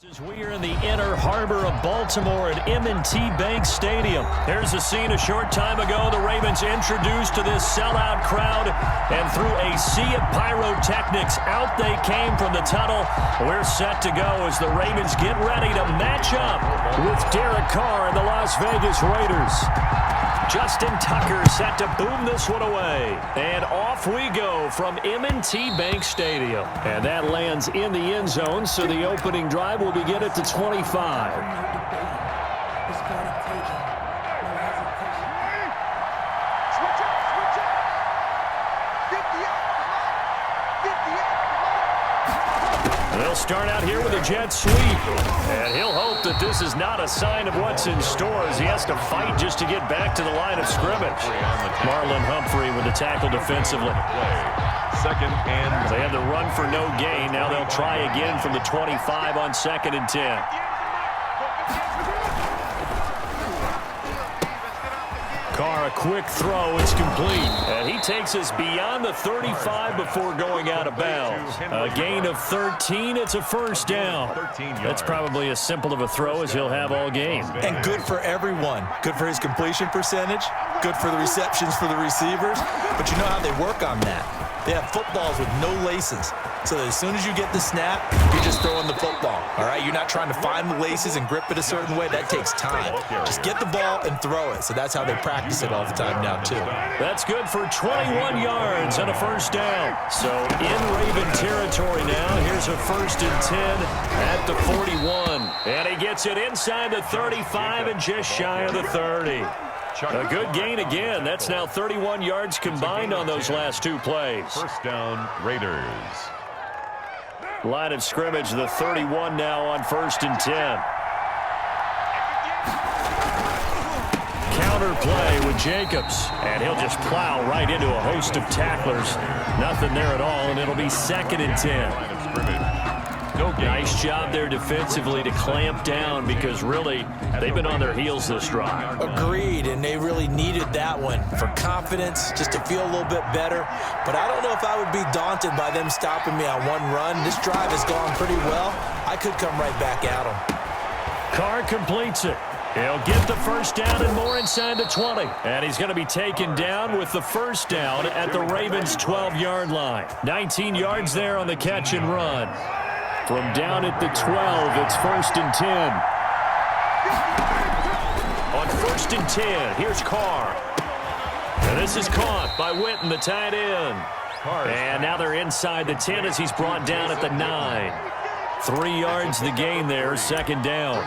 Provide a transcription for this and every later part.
We are in the inner harbor of Baltimore at M&T Bank Stadium. Here's a scene a short time ago. The Ravens introduced to this sellout crowd, and through a sea of pyrotechnics, out they came from the tunnel. We're set to go as the Ravens get ready to match up with Derek Carr and the Las Vegas Raiders. Justin Tucker set to boom this one away. And off we go from M&T Bank Stadium. And that lands in the end zone, so the opening drive will begin at the 25. They'll start out here with a jet sweep, and he'll hope that this is not a sign of what's in store as he has to fight just to get back to the line of scrimmage. Marlon Humphrey with the tackle defensively. Second and they had the run for no gain. Now they'll try again from the 25 on 2nd and 10. Carr, a quick throw. It's complete. And he takes us beyond the 35 before going out of bounds. A gain of 13. It's a first down. That's probably as simple of a throw as he'll have all game. And good for everyone. Good for his completion percentage. Good for the receptions for the receivers. But you know how they work on that. They have footballs with no laces. So that as soon as you get the snap, you're just throwing the football. All right? You're not trying to find the laces and grip it a certain way. That takes time. Just get the ball and throw it. So that's how they practice it all the time now, too. That's good for 21 yards and a first down. So in Raven territory now. Here's a 1st and 10 at the 41. And he gets it inside the 35 and just shy of the 30. A good gain again. That's now 31 yards combined on those last two plays. First down, Raiders. Line of scrimmage, the 31 now on 1st and 10. Counter play with Jacobs, and he'll just plow right into a host of tacklers. Nothing there at all, and it'll be 2nd and 10. Nice job there defensively to clamp down because really they've been on their heels this drive. Agreed, and they really needed that one for confidence, just to feel a little bit better. But I don't know if I would be daunted by them stopping me on one run. This drive has gone pretty well. I could come right back at them. Carr completes it. He'll get the first down and more inside the 20. And he's going to be taken down with the first down at the Ravens' 12-yard line. 19 yards there on the catch and run. From down at the 12, it's 1st and 10. On 1st and 10, here's Carr. And this is caught by Witten, the tight end. And now they're inside the 10 as he's brought down at the 9. 3 yards the gain there, 2nd down.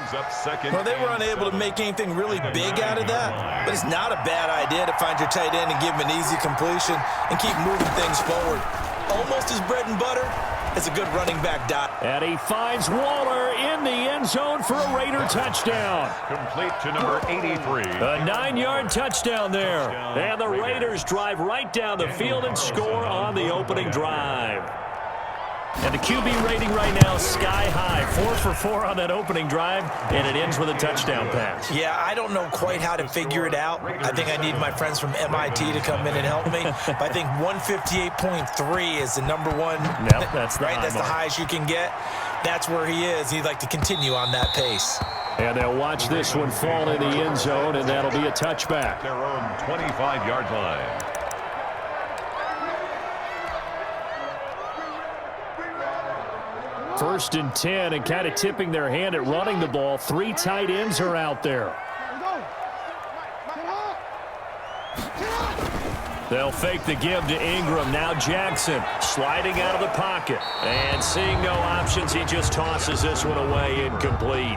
Well, they were unable to make anything really big out of that, but it's not a bad idea to find your tight end and give him an easy completion and keep moving things forward. Almost his bread and butter. It's a good running back dot. And he finds Waller in the end zone for a Raider touchdown. Complete to number 83. A 9-yard touchdown there. And the Raiders drive right down the field and score on the opening drive. And the QB rating right now is sky high. 4 for 4 on that opening drive, and it ends with a touchdown pass. Yeah, I don't know quite how to figure it out. I think I need my friends from MIT to come in and help me. But I think 158.3 is the number one. No, that's the right. That's the highest you can get. That's where he is. He'd like to continue on that pace. And they'll watch this one fall in the end zone, and that'll be a touchback. Their own 25-yard line. First and 10, and kind of tipping their hand at running the ball. 3 tight ends are out there. They'll fake the give to Ingram. Now Jackson sliding out of the pocket. And seeing no options, he just tosses this one away incomplete.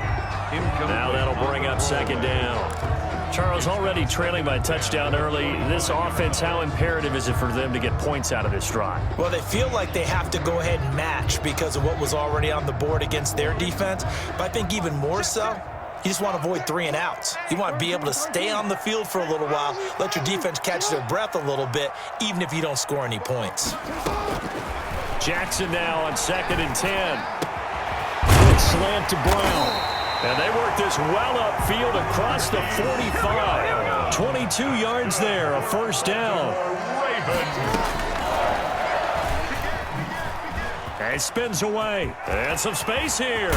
Now that'll bring up 2nd down. Charles, already trailing by a touchdown early. This offense, how imperative is it for them to get points out of this drive? Well, they feel like they have to go ahead and match because of what was already on the board against their defense. But I think even more so, you just want to avoid 3 and outs. You want to be able to stay on the field for a little while, let your defense catch their breath a little bit, even if you don't score any points. Jackson now on 2nd and 10. Good slant to Brown. And they work this well upfield across the 45. 22 yards there, a first down. And spins away. And some space here.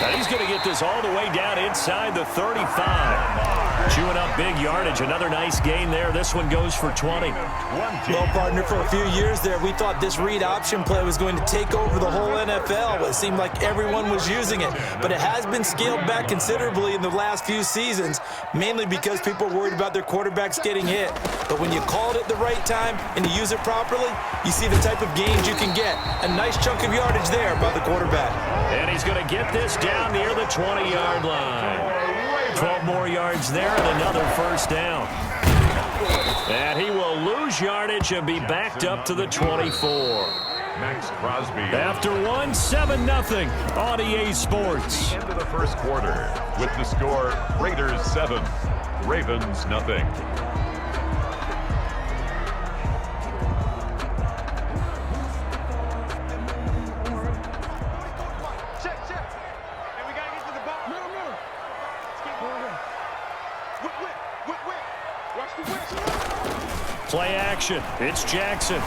And he's going to get this all the way down inside the 35. Chewing up big yardage. Another nice gain there. This one goes for 20. Well, partner, for a few years there, we thought this read option play was going to take over the whole NFL. It seemed like everyone was using it. But it has been scaled back considerably in the last few seasons, mainly because people are worried about their quarterbacks getting hit. But when you call it at the right time and you use it properly, you see the type of gains you can get. A nice chunk of yardage there by the quarterback. And he's going to get this down near the 20-yard line. 12 more yards there and another first down. And he will lose yardage and be backed up to the 24. Max Crosby. After 7-0 on EA Sports. Into the first quarter with the score Raiders 7, Ravens nothing. Play action. It's Jackson.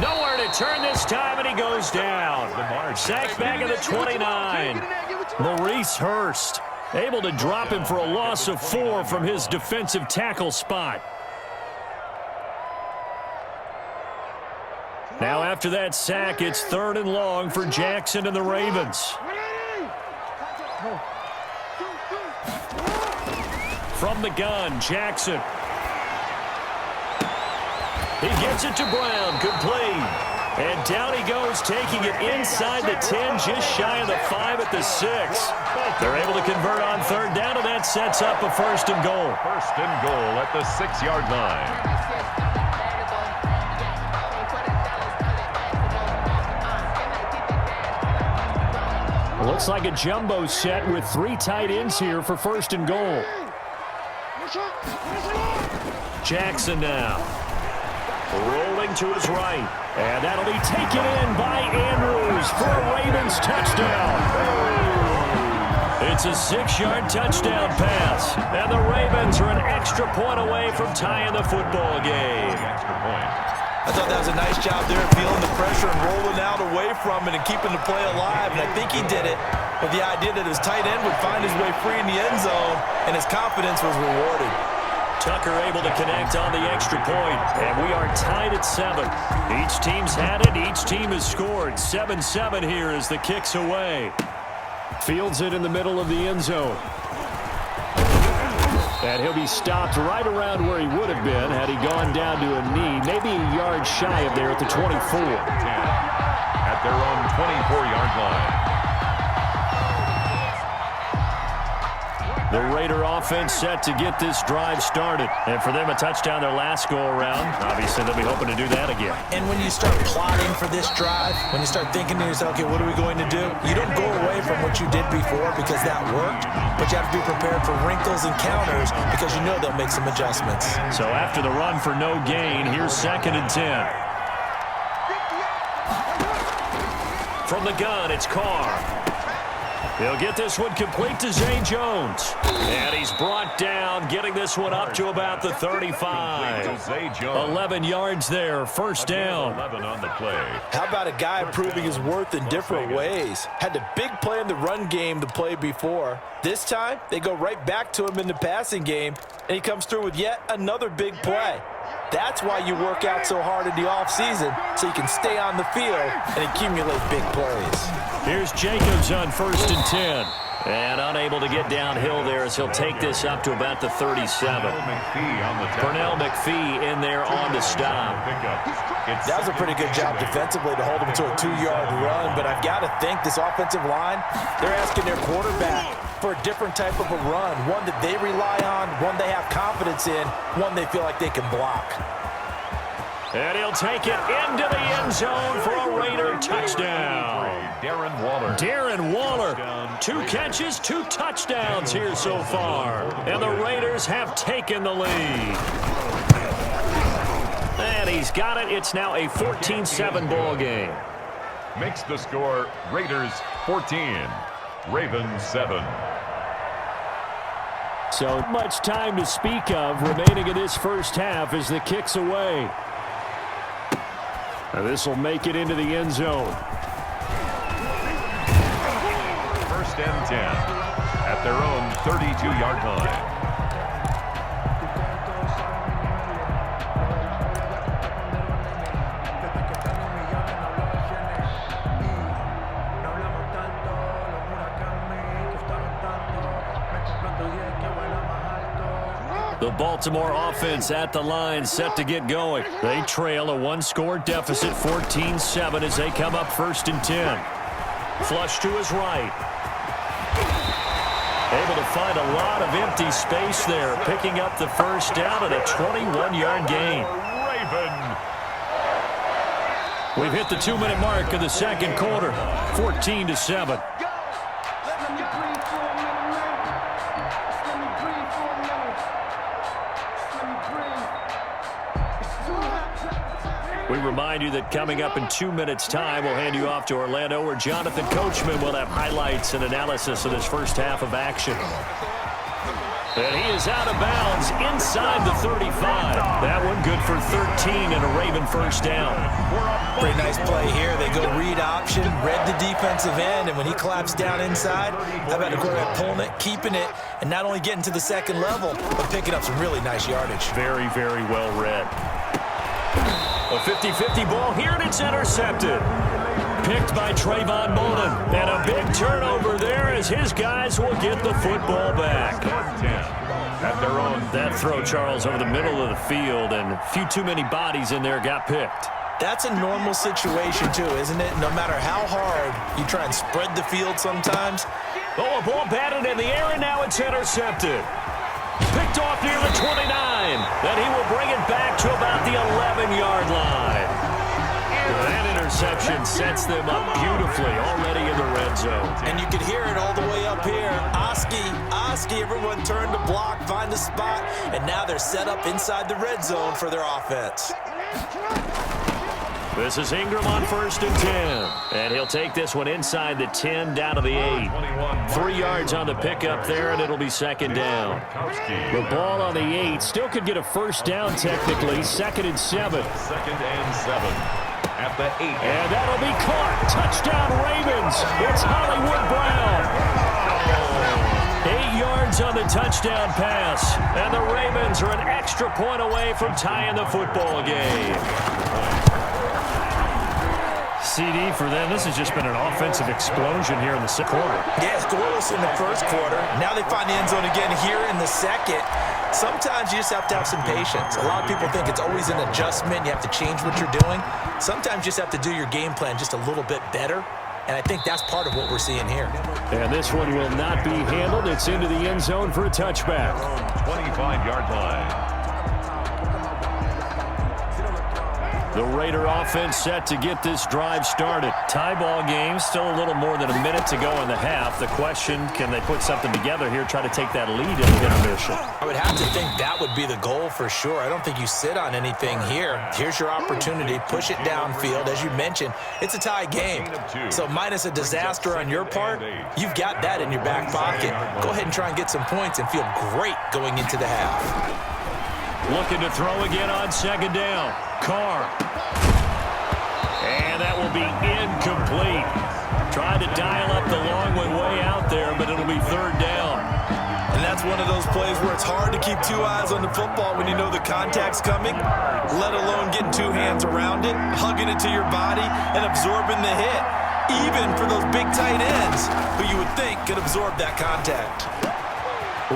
Nowhere to turn this time, and he goes down. Sacked back at the 29. Maurice Hurst able to drop him for a loss of 4 from his defensive tackle spot. Now after that sack, it's 3rd and long for Jackson and the Ravens. From the gun, Jackson. He gets it to Brown, complete. And down he goes, taking it inside the 10, just shy of the 5 at the 6. They're able to convert on 3rd down, and that sets up a 1st and goal. 1st and goal at the 6-yard line. Looks like a jumbo set with 3 tight ends here for 1st and goal. Jackson now. Rolling to his right. And that'll be taken in by Andrews for a Ravens touchdown. It's a 6-yard touchdown pass. And the Ravens are an extra point away from tying the football game. Extra point. I thought that was a nice job there, feeling the pressure and rolling out away from it and keeping the play alive. And I think he did it with the idea that his tight end would find his way free in the end zone, and his confidence was rewarded. Tucker able to connect on the extra point, and we are tied at 7. Each team's had it. Each team has scored. 7-7 here as the kick's away. Fields it in the middle of the end zone. And he'll be stopped right around where he would have been had he gone down to a knee, maybe a yard shy of there at the 24. 10 at their own 24-yard line. The Raider offense set to get this drive started. And for them, a touchdown their last go-around. Obviously, they'll be hoping to do that again. And when you start plotting for this drive, when you start thinking to yourself, okay, what are we going to do? You don't go away from what you did before because that worked, but you have to be prepared for wrinkles and counters because you know they'll make some adjustments. So after the run for no gain, here's 2nd and 10. From the gun, it's Carr. He'll get this one complete to Zay Jones. And he's brought down, getting this one up to about the 35. 11 yards there, 1st down. 11 on the play. How about a guy proving his worth in different ways? Had the big play in the run game the play before. This time, they go right back to him in the passing game, and he comes through with yet another big play. That's why you work out so hard in the offseason, so you can stay on the field and accumulate big plays. Here's Jacobs on 1st and 10. And unable to get downhill there as he'll take this up to about the 37. Pernell McPhee in there on the stop. That was a pretty good job defensively to hold him to a 2-yard run, but I've got to think this offensive line, they're asking their quarterback for a different type of a run, one that they rely on, one they have confidence in, one they feel like they can block. And he'll take it into the end zone for a Raider touchdown. Darren Waller, 2 catches, 2 touchdowns here so far. And the Raiders have taken the lead. And he's got it. It's now a 14-7 ball game. Makes the score Raiders 14, Ravens 7. So much time to speak of remaining in this first half as the kick's away. And this will make it into the end zone. First and 10 at their own 32-yard line. The Baltimore offense at the line, set to get going. They trail a one-score deficit, 14-7, as they come up first and 10. Flush to his right. Able to find a lot of empty space there, picking up the first down at a 21-yard gain. We've hit the 2-minute mark of the second quarter, 14-7. We remind you that coming up in 2 minutes' time, we'll hand you off to Orlando, where Jonathan Coachman will have highlights and analysis of this first half of action. And he is out of bounds inside the 35. That one good for 13 and a Raven first down. Pretty nice play here. They go read option, read the defensive end, and when he collapsed down inside, how about the quarterback pulling it, keeping it, and not only getting to the second level, but picking up some really nice yardage. Very, very well read. A 50-50 ball here, and it's intercepted. Picked by Trayvon Mullen. And a big turnover there as his guys will get the football back. At their own. That throw, Charles, over the middle of the field, and a few too many bodies in there got picked. That's a normal situation, too, isn't it? No matter how hard you try and spread the field sometimes. Oh, a ball batted in the air, and now it's intercepted. Picked off near the 29. Then he will bring it back to about the 11-yard line. That interception sets them up beautifully already in the red zone. And you can hear it all the way up here. Oski, everyone turned to block, find a spot, and now they're set up inside the red zone for their offense. This is Ingram on first and 10. And he'll take this one inside the 10 down to the 8. 3 yards on the pickup there, and it'll be second down. The ball on the 8 still could get a first down technically. Second and 7. Second and 7 at the 8. And that'll be caught. Touchdown Ravens. It's Hollywood Brown. 8 yards on the touchdown pass. And the Ravens are an extra point away from tying the football game. CD for them. This has just been an offensive explosion here in the second quarter. Yeah, scoreless in the first quarter. Now they find the end zone again here in the second. Sometimes you just have to have some patience. A lot of people think it's always an adjustment. You have to change what you're doing. Sometimes you just have to do your game plan just a little bit better. And I think that's part of what we're seeing here. And this one will not be handled. It's into the end zone for a touchback. 25-yard line. The Raider offense set to get this drive started. Tie ball game, still a little more than a minute to go in the half. The question, can they put something together here, try to take that lead in the intermission? I would have to think that would be the goal for sure. I don't think you sit on anything here. Here's your opportunity. Push it downfield. As you mentioned, it's a tie game. So minus a disaster on your part, you've got that in your back pocket. Go ahead and try and get some points and feel great going into the half. Looking to throw again on second down. Carr. And that will be incomplete. Tried to dial up the long one way out there, but it'll be third down. And that's one of those plays where it's hard to keep 2 eyes on the football when you know the contact's coming, let alone getting 2 hands around it, hugging it to your body, and absorbing the hit. Even for those big tight ends who you would think could absorb that contact.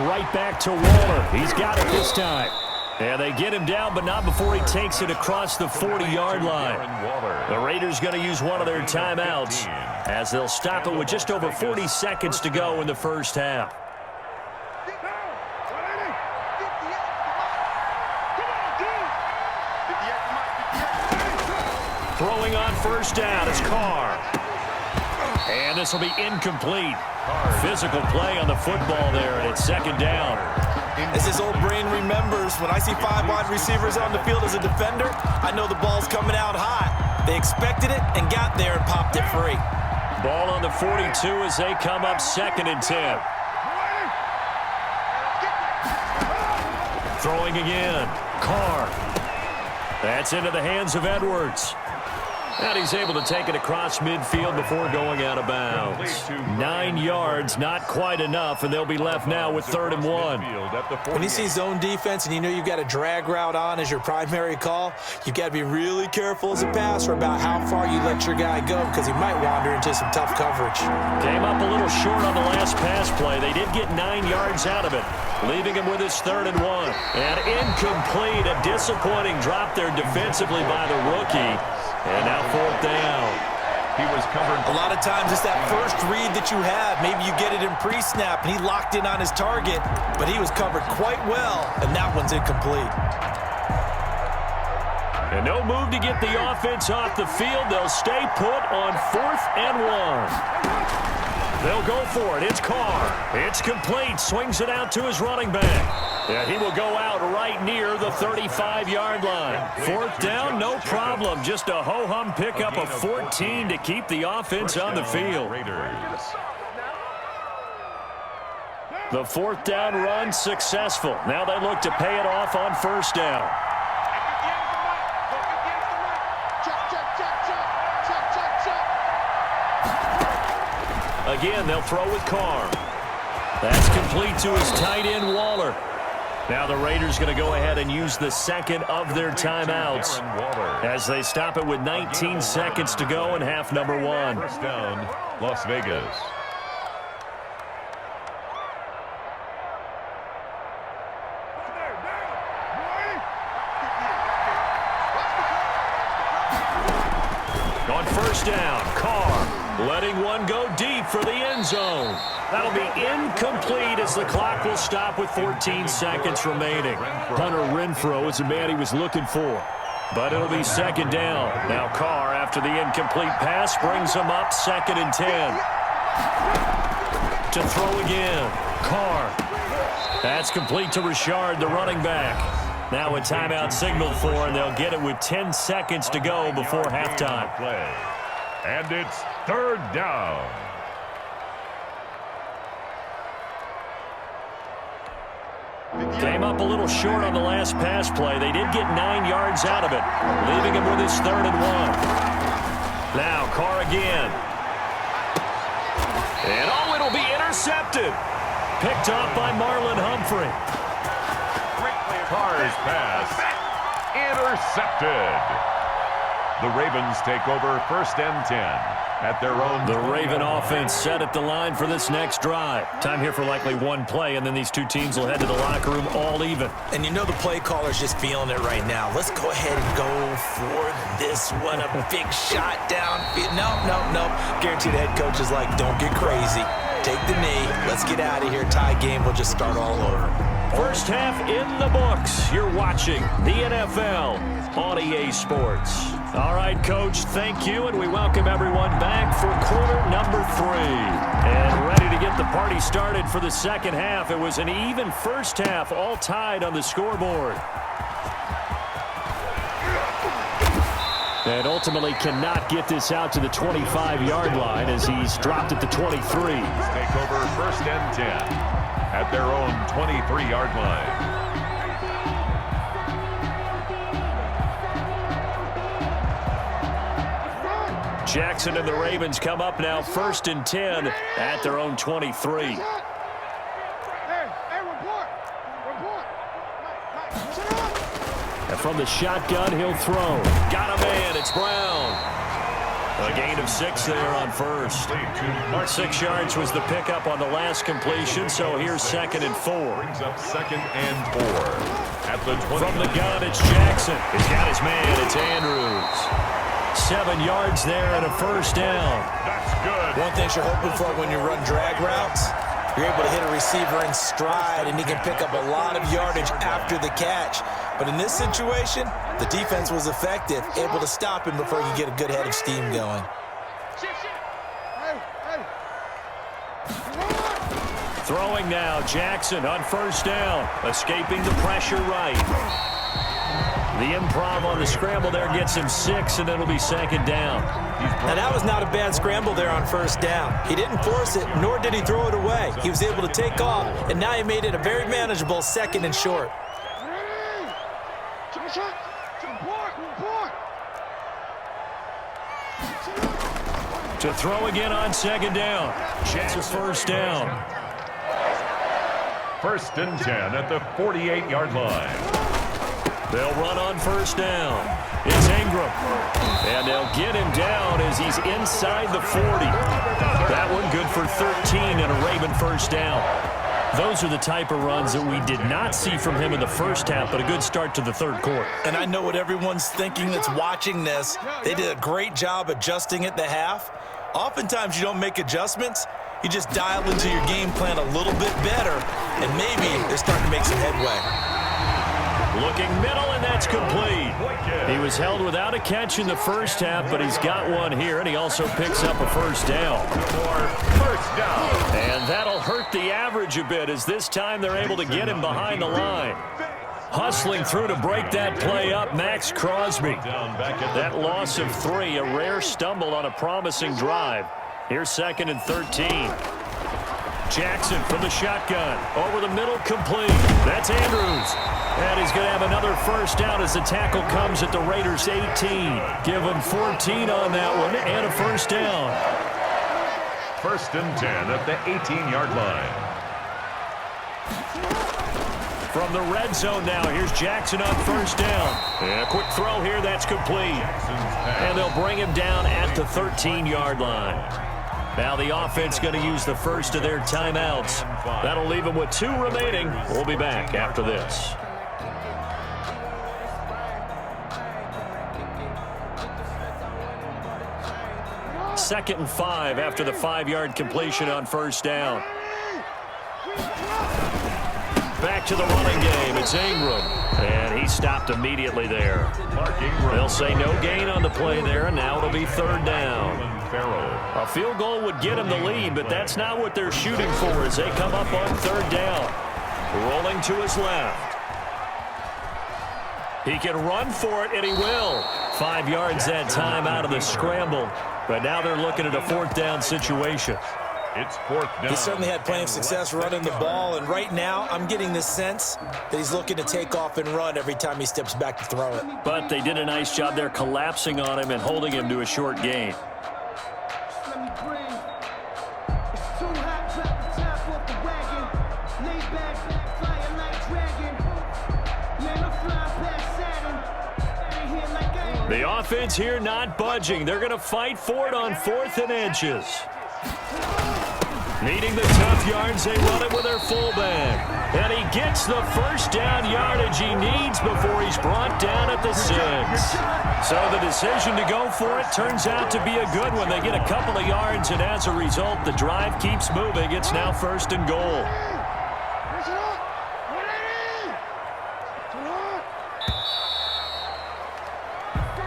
Right back to Waller. He's got it this time. And they get him down, but not before he takes it across the 40-yard line. The Raiders going to use one of their timeouts as they'll stop it with just over 40 seconds to go in the first half. Throwing on first down is Carr. And this will be incomplete. Physical play on the football there, and it's second down. As his old brain remembers, when I see 5 wide receivers on the field as a defender, I know the ball's coming out hot. They expected it and got there and popped it free. Ball on the 42 as they come up second and 10. Throwing again. Carr. That's into the hands of Edwards. And he's able to take it across midfield before going out of bounds. 9 yards, not quite enough, and they'll be left now with 3rd and 1. When you see zone defense and you know you've got a drag route on as your primary call, you've got to be really careful as a passer about how far you let your guy go because he might wander into some tough coverage. Came up a little short on the last pass play. They did get 9 yards out of it, leaving him with his 3rd and 1. And incomplete, a disappointing drop there defensively by the rookie. And now 4th down. He was covered. A lot of times it's that first read that you have. Maybe you get it in pre-snap, and he locked in on his target, but he was covered quite well, and that one's incomplete. And no move to get the offense off the field. They'll stay put on 4th and 1. They'll go for it. It's Carr. It's complete. Swings it out to his running back. And he will go out right near the 35-yard line. 4th down, no problem. Just a ho-hum pickup of 14 to keep the offense on the field. The 4th down run successful. Now they look to pay it off on 1st down. Again, they'll throw with Carr. That's complete to his tight end, Waller. Now the Raiders going to go ahead and use the second of their timeouts as they stop it with 19 seconds to go in half number 1. 1st down, Las Vegas. On 1st down, Carr letting one go deep for the end zone. That'll be incomplete as the clock will stop with 14 seconds remaining. Hunter Renfrow is the man he was looking for. But it'll be 2nd down. Now Carr, after the incomplete pass, brings him up 2nd and 10. To throw again. Carr. That's complete to Richard, the running back. Now a timeout signaled for, and they'll get it with 10 seconds to go before halftime. And it's 3rd down. Came up a little short on the last pass play. They did get 9 yards out of it, leaving him with his 3rd and 1. Now Carr again. And oh, it'll be intercepted. Picked off by Marlon Humphrey. Carr's pass intercepted. The Ravens take over 1st and 10 at their own. The Raven offense set at the line for this next drive. Time here for likely one play, and then these two teams will head to the locker room all even. And you know the play caller's just feeling it right now. Let's go ahead and go for this one. A big shot down. No. Guaranteed the head coach is like, don't get crazy. Take the knee. Let's get out of here. Tie game. We'll just start all over. First half in the books. You're watching the NFL on EA Sports. All right, Coach, thank you, and we welcome everyone back for quarter number 3. And ready to get the party started for the second half. It was an even first half, all tied on the scoreboard. And ultimately cannot get this out to the 25-yard line as he's dropped at the 23. Take over 1st and 10 at their own 23-yard line. Jackson and the Ravens come up now 1st and 10 at their own 23. And from the shotgun, he'll throw. Got a man. It's Brown. A gain of 6 there on 1st. 6 yards was the pickup on the last completion, so here's 2nd and 4. Brings up 2nd and 4 at the 20. From the gun, it's Jackson. He's got his man. It's Andrews. 7 yards there and a 1st down. That's good. One thing you're hoping for when you run drag routes, you're able to hit a receiver in stride, and he can pick up a lot of yardage after the catch. But in this situation, the defense was effective, able to stop him before you get a good head of steam going. Throwing now, Jackson on 1st down, escaping the pressure right. The improv on the scramble there gets him 6, and it'll be 2nd down. Now, that was not a bad scramble there on 1st down. He didn't force it, nor did he throw it away. He was able to take off, and now he made it a very manageable 2nd and short. To throw again on second down. Chance of first down. 1st and 10 at the 48-yard line. They'll run on first down. It's Ingram. And they'll get him down as he's inside the 40. That one good for 13 and a Raven first down. Those are the type of runs that we did not see from him in the first half, but a good start to the third quarter. And I know what everyone's thinking that's watching this. They did a great job adjusting at the half. Oftentimes you don't make adjustments. You just dial into your game plan a little bit better, and maybe they're starting to make some headway. Looking middle, and that's complete. He was held without a catch in the first half, but he's got one here, and he also picks up a first down. First down. And that'll hurt the average a bit, as this time they're able to get him behind the line. Hustling through to break that play up, Max Crosby. That loss of 3, a rare stumble on a promising drive. Here's 2nd and 13. Jackson from the shotgun. Over the middle, complete. That's Andrews. And he's going to have another first down as the tackle comes at the Raiders' 18. Give him 14 on that one and a first down. 1st and 10 at the 18-yard line. From the red zone now, here's Jackson on first down. And a quick throw here, that's complete. And they'll bring him down at the 13-yard line. Now the offense going to use the first of their timeouts. That'll leave them with 2 remaining. We'll be back after this. Second and 5 after the 5-yard completion on first down. Back to the running game. It's Ingram. And he stopped immediately there. They'll say no gain on the play there, and now it'll be 3rd down. A field goal would get him the lead, but that's not what they're shooting for as they come up on 3rd down. Rolling to his left. He can run for it, and he will. 5 yards that time out of the scramble. But now they're looking at a 4th down situation. It's 4th down. He certainly had plenty of success running the ball, and right now I'm getting the sense that he's looking to take off and run every time he steps back to throw it. But they did a nice job there collapsing on him and holding him to a short gain. The offense here not budging. They're going to fight for it on 4th and inches. Needing the tough yards, they run it with their fullback. And he gets the first down yardage he needs before he's brought down at the 6. So the decision to go for it turns out to be a good one. They get a couple of yards, and as a result, the drive keeps moving. It's now 1st and goal.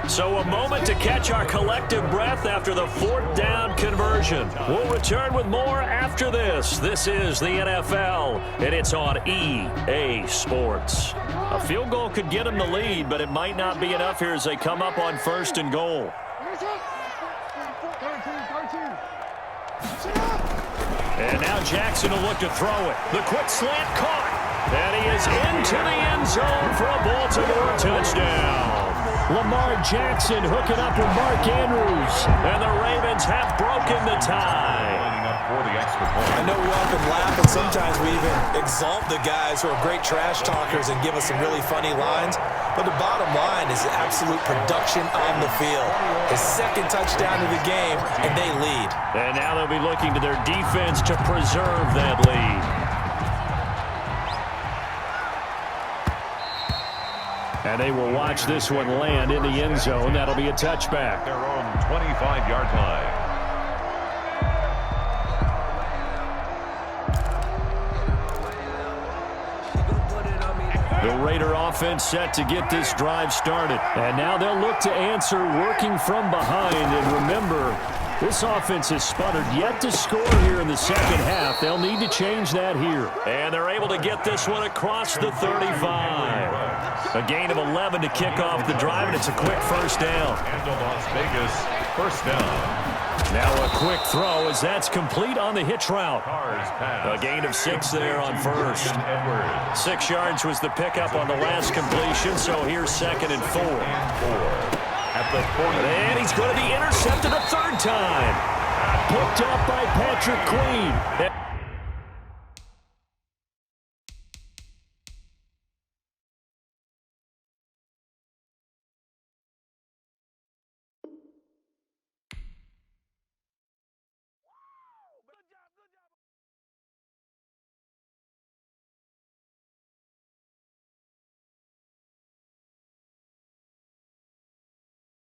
So a moment to catch our collective breath after the 4th down conversion. We'll return with more after this. This is the NFL, and it's on EA Sports. A field goal could get them the lead, but it might not be enough here as they come up on 1st and goal. And now Jackson will look to throw it. The quick slant caught. And he is into the end zone for a Baltimore touchdown. Lamar Jackson hooking up with Mark Andrews. And the Ravens have broken the tie. I know we often laugh, and sometimes we even exalt the guys who are great trash talkers and give us some really funny lines. But the bottom line is absolute production on the field. His 2nd touchdown of the game, and they lead. And now they'll be looking to their defense to preserve that lead. And they will watch this one land in the end zone. That'll be a touchback. Their own 25-yard line. The Raider offense set to get this drive started. And now they'll look to answer working from behind. And remember, this offense has sputtered yet to score here in the second half. They'll need to change that here. And they're able to get this one across the 35. A gain of 11 to kick off the drive, and it's a quick first down. And the Las Vegas first down. Now a quick throw as that's complete on the hitch route. A gain of 6 there on first. 6 yards was the pickup on the last completion, so here's 2nd and 4. At the 40. And he's going to be intercepted a 3rd time. picked up by Patrick Queen.